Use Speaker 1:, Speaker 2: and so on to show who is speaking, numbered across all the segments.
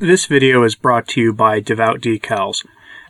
Speaker 1: This video is brought to you by Devout Decals,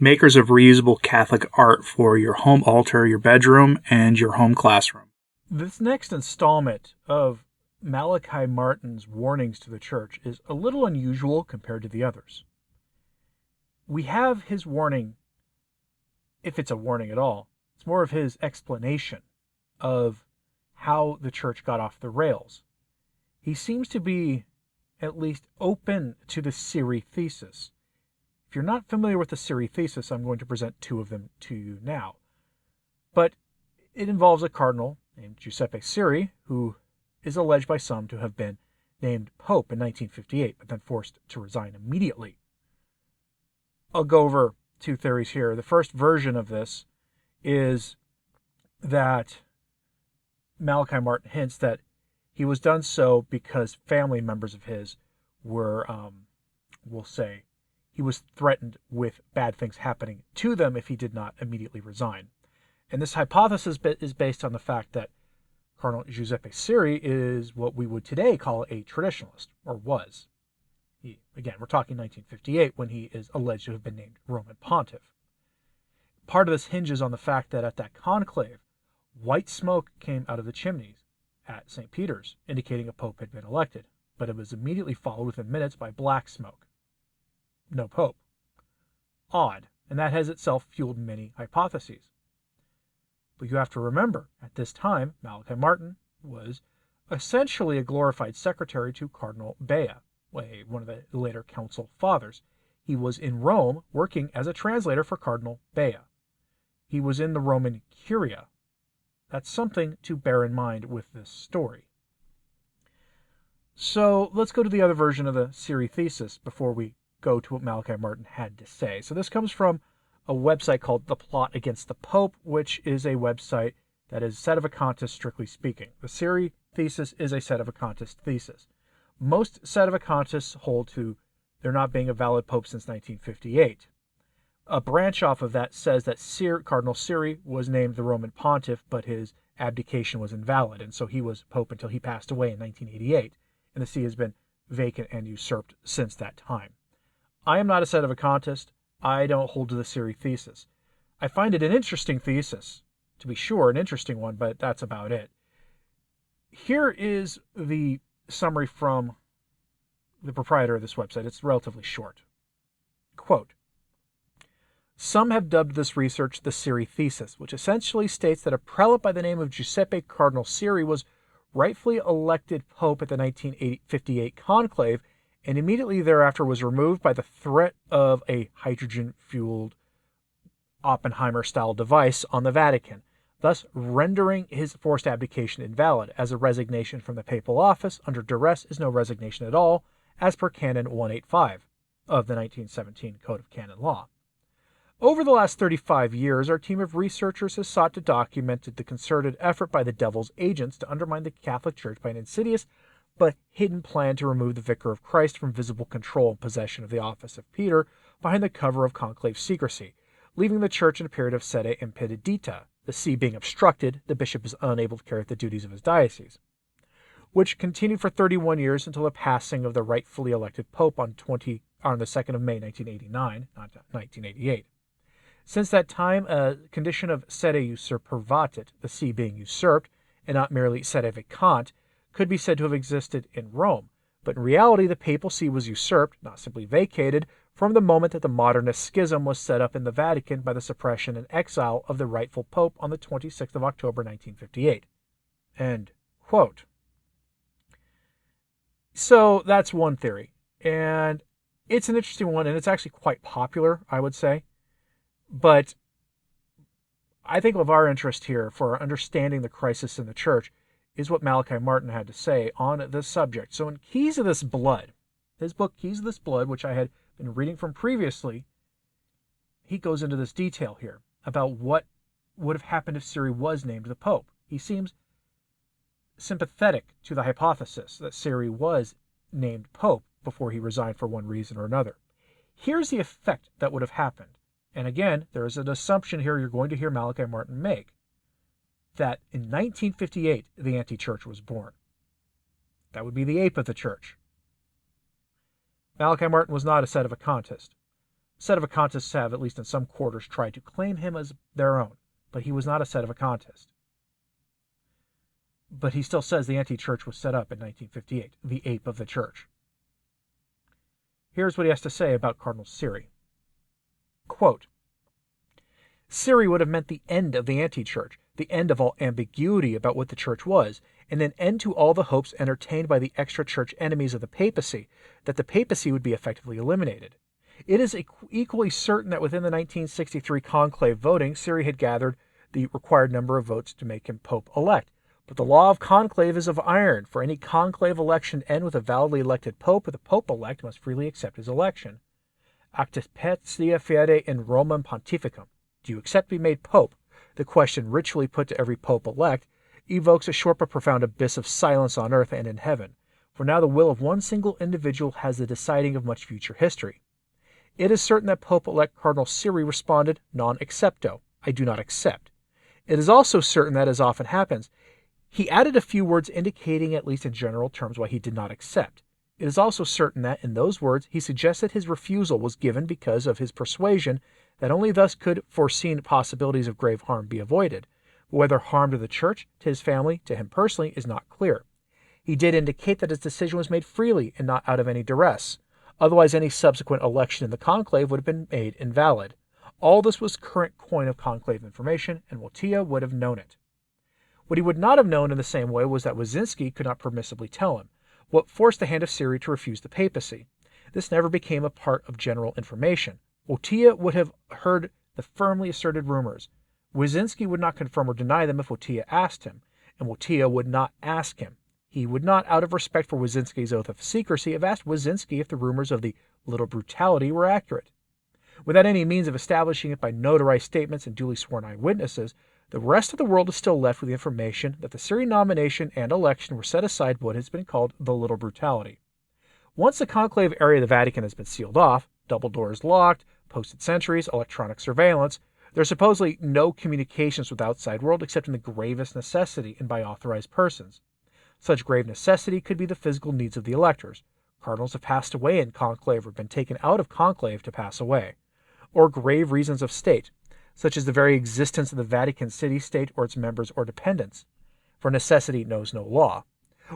Speaker 1: makers of reusable Catholic art for your home altar, your bedroom, and your home classroom.
Speaker 2: This next installment of Malachi Martin's warnings to the church is a little unusual compared to the others. We have his warning, if it's a warning at all. It's more of his explanation of how the church got off the rails. He seems to be at least open to the Siri Thesis. If you're not familiar with the Siri Thesis, I'm going to present two of them to you now. But it involves a cardinal named Giuseppe Siri, who is alleged by some to have been named Pope in 1958, but then forced to resign immediately. I'll go over two theories here. The first version of this is that Malachi Martin hints that he was done so because family members of his were, we'll say, he was threatened with bad things happening to them if he did not immediately resign. And this hypothesis is based on the fact that Cardinal Giuseppe Siri is what we would today call a traditionalist, or was. Again, we're talking 1958 when he is alleged to have been named Roman Pontiff. Part of this hinges on the fact that at that conclave, white smoke came out of the chimneys at St. Peter's, indicating a pope had been elected, but it was immediately followed within minutes by black smoke. No pope. Odd, and that has itself fueled many hypotheses. But you have to remember, at this time, Malachi Martin was essentially a glorified secretary to Cardinal Bea, one of the later council fathers. He was in Rome working as a translator for Cardinal Bea. He was in the Roman Curia. That's something to bear in mind with this story. So let's go to the other version of the Siri Thesis before we go to what Malachi Martin had to say. So this comes from a website called The Plot Against the Pope, which is a website that is sedevacantist, strictly speaking. The Siri Thesis is a sedevacantist thesis. Most sedevacantists hold to there not being a valid pope since 1958. A branch off of that says that Cardinal Siri was named the Roman Pontiff, but his abdication was invalid, and so he was pope until he passed away in 1988, and the see has been vacant and usurped since that time. I am not a sedevacantist. I don't hold to the Siri Thesis. I find it an interesting thesis, to be sure, an interesting one, but that's about it. Here is the summary from the proprietor of this website. It's relatively short. Quote, "Some have dubbed this research the Siri Thesis, which essentially states that a prelate by the name of Giuseppe Cardinal Siri was rightfully elected pope at the 1958 conclave and immediately thereafter was removed by the threat of a hydrogen-fueled Oppenheimer-style device on the Vatican, thus rendering his forced abdication invalid, as a resignation from the papal office under duress is no resignation at all, as per Canon 185 of the 1917 Code of Canon Law. Over the last 35 years, our team of researchers has sought to document the concerted effort by the devil's agents to undermine the Catholic Church by an insidious but hidden plan to remove the Vicar of Christ from visible control and possession of the office of Peter behind the cover of conclave secrecy, leaving the Church in a period of sede impedita, the see being obstructed, the bishop is unable to carry out the duties of his diocese, which continued for 31 years until the passing of the rightfully elected Pope on the 2nd of May 1989, not 1988. Since that time, a condition of sede usurpatit, the see being usurped, and not merely sede vacant, could be said to have existed in Rome, but in reality the papal see was usurped, not simply vacated, from the moment that the modernist schism was set up in the Vatican by the suppression and exile of the rightful pope on the 26th of October 1958. End quote. So that's one theory, and it's an interesting one, and it's actually quite popular, I would say. But I think of our interest here for understanding the crisis in the church is what Malachi Martin had to say on this subject. So in Keys of This Blood, his book Keys of This Blood, which I had been reading from previously, he goes into this detail here about what would have happened if Siri was named the Pope. He seems sympathetic to the hypothesis that Siri was named Pope before he resigned for one reason or another. Here's the effect that would have happened. And again, there is an assumption here you're going to hear Malachi Martin make, that in 1958, the anti-church was born. That would be the ape of the church. Malachi Martin was not a sedevacantist. Sedevacantists have, at least in some quarters, tried to claim him as their own, but he was not a sedevacantist. But he still says the anti-church was set up in 1958, the ape of the church. Here's what he has to say about Cardinal Siri. Quote, Siri would have meant the end of the anti-church, the end of all ambiguity about what the church was, and an end to all the hopes entertained by the extra-church enemies of the papacy that the papacy would be effectively eliminated. It is equally certain that within the 1963 conclave voting, Siri had gathered the required number of votes to make him Pope-elect. But the law of conclave is of iron. For any conclave election to end with a validly elected Pope, the Pope-elect must freely accept his election. Actipetia fide in Romam Pontificum. Do you accept to be made Pope? The question ritually put to every Pope-elect evokes a short but profound abyss of silence on earth and in heaven. For now the will of one single individual has the deciding of much future history. It is certain that Pope-elect Cardinal Siri responded, non accepto, I do not accept. It is also certain that, as often happens, he added a few words indicating, at least in general terms, why he did not accept. It is also certain that, in those words, he suggested his refusal was given because of his persuasion that only thus could foreseen possibilities of grave harm be avoided. But whether harm to the Church, to his family, to him personally, is not clear. He did indicate that his decision was made freely and not out of any duress. Otherwise, any subsequent election in the conclave would have been made invalid. All this was current coin of conclave information, and Wojtyła would have known it. What he would not have known in the same way was that Wyszynski could not permissibly tell him, what forced the hand of Siri to refuse the papacy. This never became a part of general information. Wojtyła would have heard the firmly asserted rumors. Wyszynski would not confirm or deny them if Wojtyła asked him, and Wojtyła would not ask him. He would not, out of respect for Wyszynski's oath of secrecy, have asked Wyszynski if the rumors of the Little Brutality were accurate. Without any means of establishing it by notarized statements and duly sworn eyewitnesses, the rest of the world is still left with the information that the Siri nomination and election were set aside what has been called the Little Brutality. Once the conclave area of the Vatican has been sealed off, double doors locked, posted sentries, electronic surveillance, there are supposedly no communications with the outside world except in the gravest necessity and by authorized persons. Such grave necessity could be the physical needs of the electors. Cardinals have passed away in conclave or been taken out of conclave to pass away. Or grave reasons of state, such as the very existence of the Vatican city-state or its members or dependents. For necessity knows no law.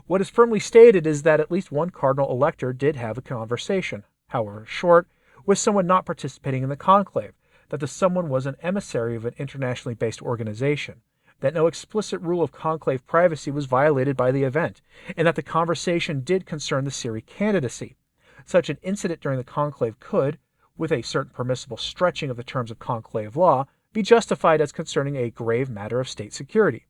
Speaker 2: What is firmly stated is that at least one cardinal elector did have a conversation, however short, with someone not participating in the conclave, that the someone was an emissary of an internationally based organization, that no explicit rule of conclave privacy was violated by the event, and that the conversation did concern the Siri candidacy. Such an incident during the conclave could, with a certain permissible stretching of the terms of conclave law, be justified as concerning a grave matter of state security.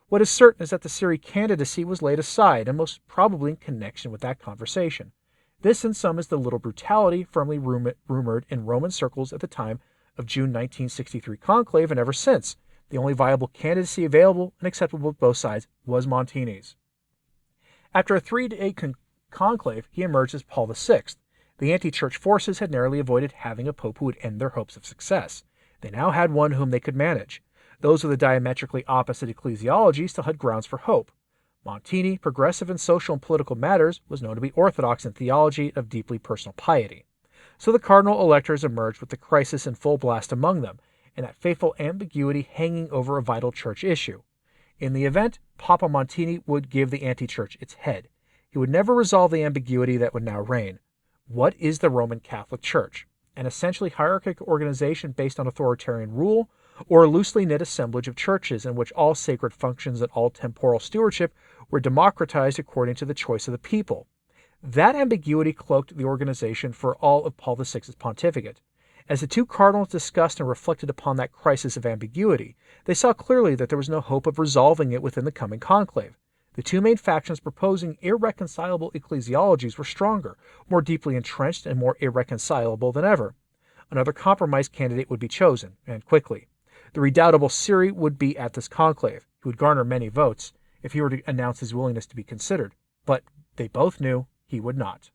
Speaker 2: What is certain is that the Siri candidacy was laid aside, and most probably in connection with that conversation. This, in sum, is the Little Brutality firmly rumored in Roman circles at the time of June 1963 conclave, and ever since. The only viable candidacy available and acceptable to both sides was Montini's. After a 3-day conclave, he emerged as Paul VI. The anti-church forces had narrowly avoided having a pope who would end their hopes of success. They now had one whom they could manage. Those with a diametrically opposite ecclesiology still had grounds for hope. Montini, progressive in social and political matters, was known to be orthodox in theology of deeply personal piety. So the cardinal electors emerged with the crisis in full blast among them, and that fateful ambiguity hanging over a vital church issue. In the event, Papa Montini would give the anti-church its head. He would never resolve the ambiguity that would now reign. What is the Roman Catholic Church? An essentially hierarchical organization based on authoritarian rule, or a loosely knit assemblage of churches in which all sacred functions and all temporal stewardship were democratized according to the choice of the people? That ambiguity cloaked the organization for all of Paul VI's pontificate. As the two cardinals discussed and reflected upon that crisis of ambiguity, they saw clearly that there was no hope of resolving it within the coming conclave. The two main factions proposing irreconcilable ecclesiologies were stronger, more deeply entrenched, and more irreconcilable than ever. Another compromise candidate would be chosen, and quickly. The redoubtable Siri would be at this conclave. He would garner many votes if he were to announce his willingness to be considered, but they both knew he would not.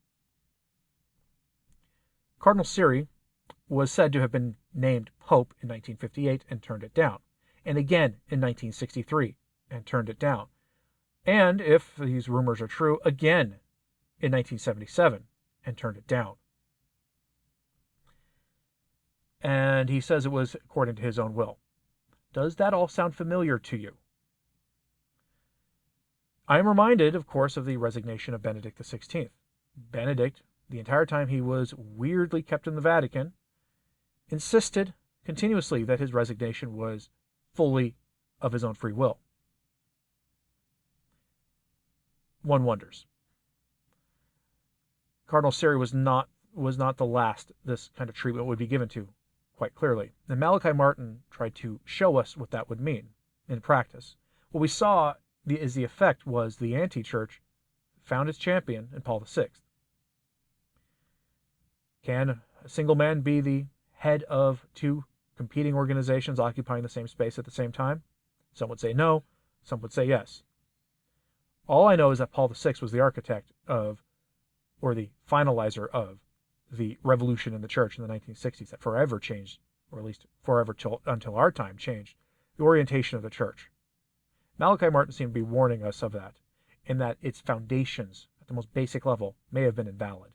Speaker 2: Cardinal Siri was said to have been named Pope in 1958 and turned it down, and again in 1963 and turned it down, and, if these rumors are true, again in 1977 and turned it down. and he says it was according to his own will. Does that all sound familiar to you? I am reminded, of course, of the resignation of Benedict XVI. Benedict, the entire time he was weirdly kept in the Vatican, insisted continuously that his resignation was fully of his own free will. One wonders. Cardinal Siri was not the last this kind of treatment would be given to, quite clearly. And Malachi Martin tried to show us what that would mean in practice. What we saw is the effect was the anti-church found its champion in Paul VI. Can a single man be the head of two competing organizations occupying the same space at the same time? Some would say no, some would say yes. All I know is that Paul VI was the architect of, or the finalizer of, the revolution in the church in the 1960s that forever changed, or at least forever until our time changed, the orientation of the church. Malachi Martin seemed to be warning us of that, in that its foundations, at the most basic level, may have been invalid.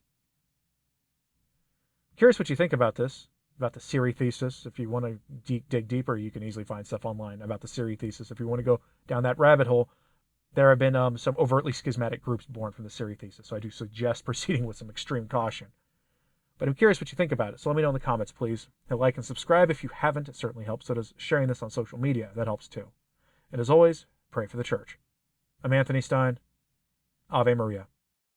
Speaker 2: Curious what you think about this, about the Siri thesis. If you want to dig deeper, you can easily find stuff online about the Siri thesis. If you want to go down that rabbit hole, there have been some overtly schismatic groups born from the Siri thesis, so I do suggest proceeding with some extreme caution. But I'm curious what you think about it, so let me know in the comments, please. And like and subscribe if you haven't. It certainly helps. So does sharing this on social media. That helps too. And as always, pray for the church. I'm Anthony Stine. Ave Maria.